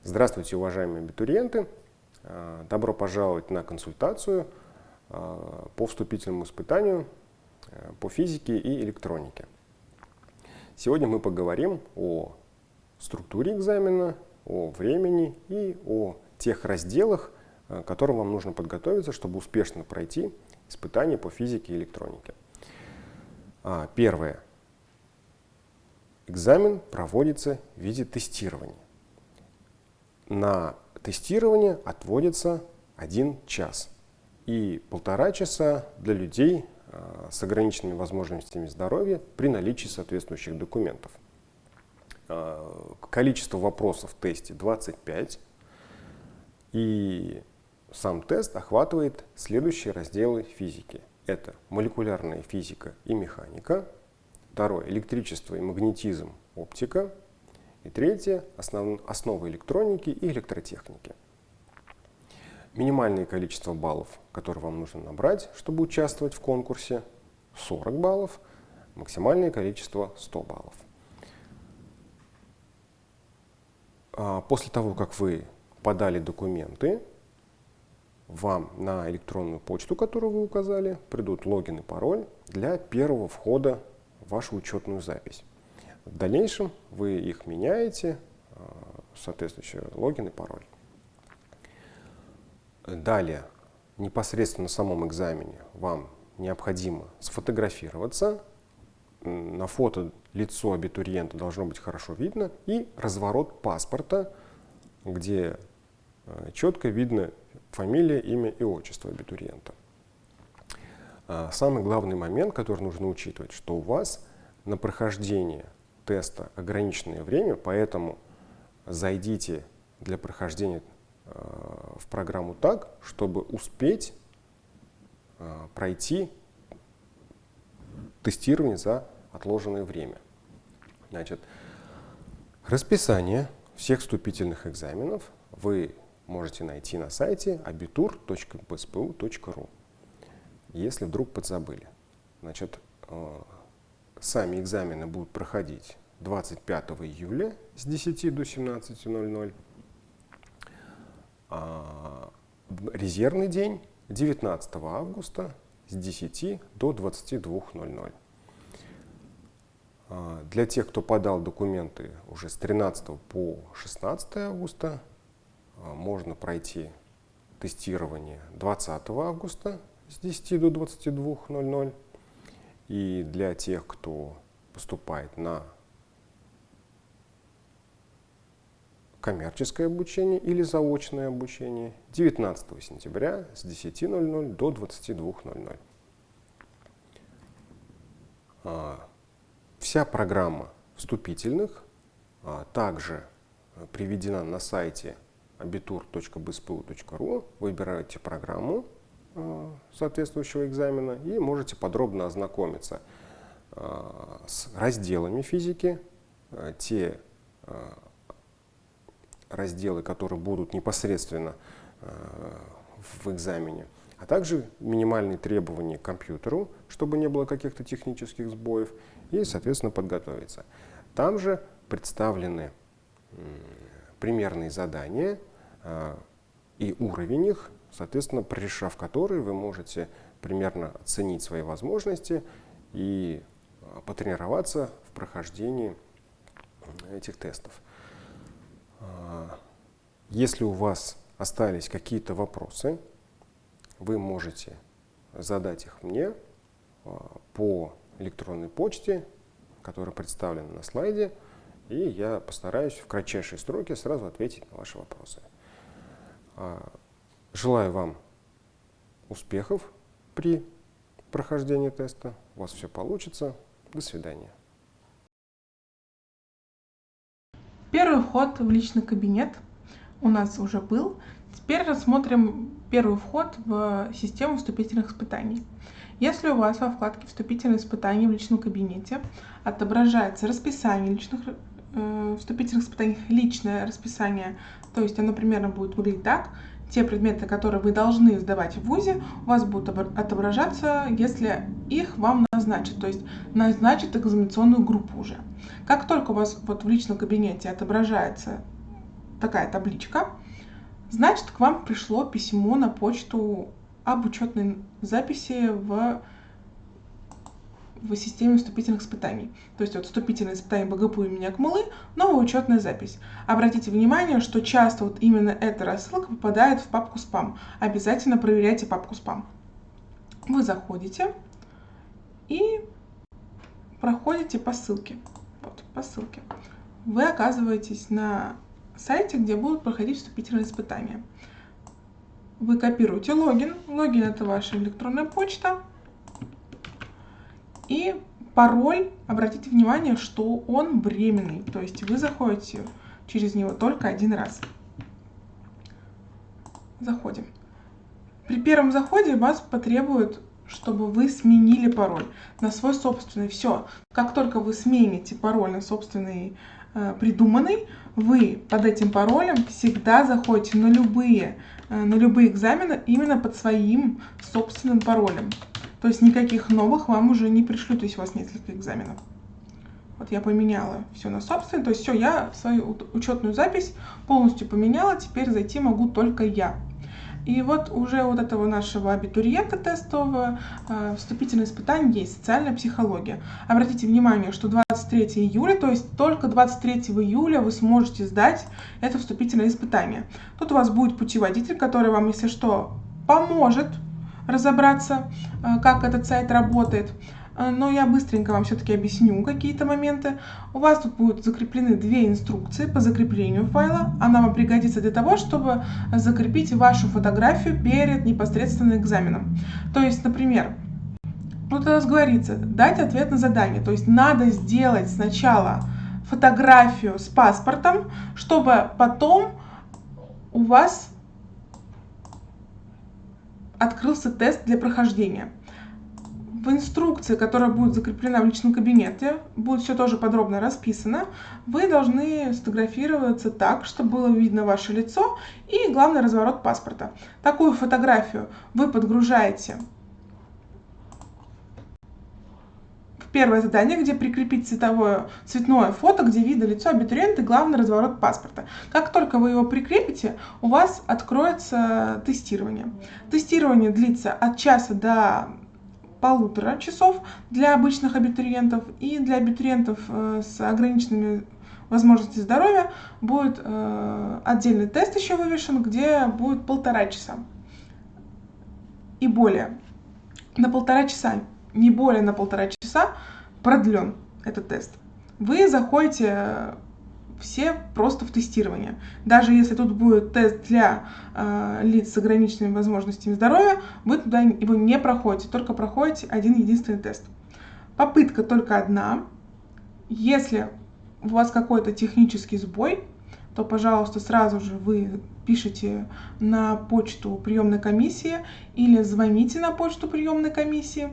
Здравствуйте, уважаемые абитуриенты! Добро пожаловать на консультацию по вступительному испытанию по физике и электронике. Сегодня мы поговорим о структуре экзамена, о времени и о тех разделах, к которым вам нужно подготовиться, чтобы успешно пройти испытание по физике и электронике. Первое. Экзамен проводится в виде тестирования. На тестирование отводится 1 час и 1,5 часа для людей с ограниченными возможностями здоровья при наличии соответствующих документов. Количество вопросов в тесте 25, и сам тест охватывает следующие разделы физики. Это молекулярная физика и механика, второе — электричество и магнетизм, оптика, и третье — основы электроники и электротехники. Минимальное количество баллов, которые вам нужно набрать, чтобы участвовать в конкурсе, 40 баллов, максимальное количество 100 баллов. После того, как вы подали документы, вам на электронную почту, которую вы указали, придут логин и пароль для первого входа в вашу учетную запись. В дальнейшем вы их меняете, соответствующий логин и пароль. Далее, непосредственно на самом экзамене вам необходимо сфотографироваться. На фото лицо абитуриента должно быть хорошо видно, и разворот паспорта, где четко видно фамилия, имя и отчество абитуриента. Самый главный момент, который нужно учитывать, что у вас на прохождение теста ограниченное время, поэтому зайдите для прохождения в программу так, чтобы успеть пройти тестирование за отложенное время. Значит, расписание всех вступительных экзаменов вы можете найти на сайте abitur.bspu.ru, если вдруг подзабыли. Значит, сами экзамены будут проходить 25 июля с 10 до 17:00. Резервный день 19 августа с 10 до 22:00. Для тех, кто подал документы уже с 13 по 16 августа, можно пройти тестирование 20 августа с 10 до 22:00. И для тех, кто поступает на коммерческое обучение или заочное обучение, 19 сентября с 10:00 до 22:00. Вся программа вступительных также приведена на сайте abitur.bspu.ru. Выбираете программу соответствующего экзамена и можете подробно ознакомиться с разделами физики, те разделы, которые будут непосредственно в экзамене, а также минимальные требования к компьютеру, чтобы не было каких-то технических сбоев, и, соответственно, подготовиться. Там же представлены примерные задания и уровень их, соответственно, прорешав которые, вы можете примерно оценить свои возможности и потренироваться в прохождении этих тестов. Если у вас остались какие-то вопросы, вы можете задать их мне по электронной почте, которая представлена на слайде, и я постараюсь в кратчайшие сроки сразу ответить на ваши вопросы. Желаю вам успехов при прохождении теста. У вас все получится. До свидания. Первый вход в личный кабинет у нас уже был. Теперь рассмотрим первый вход в систему вступительных испытаний. Если у вас во вкладке «Вступительные испытания» в личном кабинете отображается расписание вступительных испытаний, личное расписание, то есть оно примерно будет выглядеть так: те предметы, которые вы должны сдавать в ВУЗе, у вас будут отображаться, если их вам назначат, то есть назначат экзаменационную группу уже. Как только у вас вот в личном кабинете отображается такая табличка, значит, к вам пришло письмо на почту об учетной записи в системе вступительных испытаний. То есть вот вступительные испытания БГПУ имени Акмуллы, новая учетная запись. Обратите внимание, что часто вот именно эта рассылка попадает в папку спам. Обязательно проверяйте папку спам. Вы заходите и проходите по ссылке. Вот, по ссылке. Вы оказываетесь на сайте, где будут проходить вступительные испытания. Вы копируете логин. Логин — это ваша электронная почта. И пароль, обратите внимание, что он временный. То есть вы заходите через него только один раз. Заходим. При первом заходе вас потребует, чтобы вы сменили пароль на свой собственный. Все. Как только вы смените пароль на собственный придуманный, вы под этим паролем всегда заходите на любые экзамены именно под своим собственным паролем. То есть никаких новых вам уже не пришлют, если у вас несколько экзаменов. Вот я поменяла все на собственный. То есть все, я свою учетную запись полностью поменяла. Теперь зайти могу только я. И вот уже вот этого нашего абитуриента тестового вступительное испытание есть социальная психология. Обратите внимание, что 23 июля, то есть только 23 июля вы сможете сдать это вступительное испытание. Тут у вас будет путеводитель, который вам, если что, поможет разобраться, как этот сайт работает. Но я быстренько вам все-таки объясню какие-то моменты. У вас тут будут закреплены две инструкции по закреплению файла. Она вам пригодится для того, чтобы закрепить вашу фотографию перед непосредственно экзаменом. То есть, например, тут у нас говорится дать ответ на задание. То есть надо сделать сначала фотографию с паспортом, чтобы потом у вас открылся тест для прохождения. В инструкции, которая будет закреплена в личном кабинете, будет все тоже подробно расписано. Вы должны сфотографироваться так, чтобы было видно ваше лицо и, главный, разворот паспорта. Такую фотографию вы подгружаете в первое задание, где прикрепить цветное фото, где видно лицо абитуриента и, главный, разворот паспорта. Как только вы его прикрепите, у вас откроется тестирование. Тестирование длится от часа до 1,5 часов для обычных абитуриентов, и для абитуриентов с ограниченными возможностями здоровья будет отдельный тест еще вывешен, где будет 1,5 часа и более. На 1,5 часа, не более на 1,5 часа продлен этот тест. Вы заходите все просто в тестирование. Даже если тут будет тест для лиц с ограниченными возможностями здоровья, вы туда его не проходите, только проходите один единственный тест. Попытка только одна. Если у вас какой-то технический сбой, то, пожалуйста, сразу же вы пишите на почту приемной комиссии или звоните на почту приемной комиссии.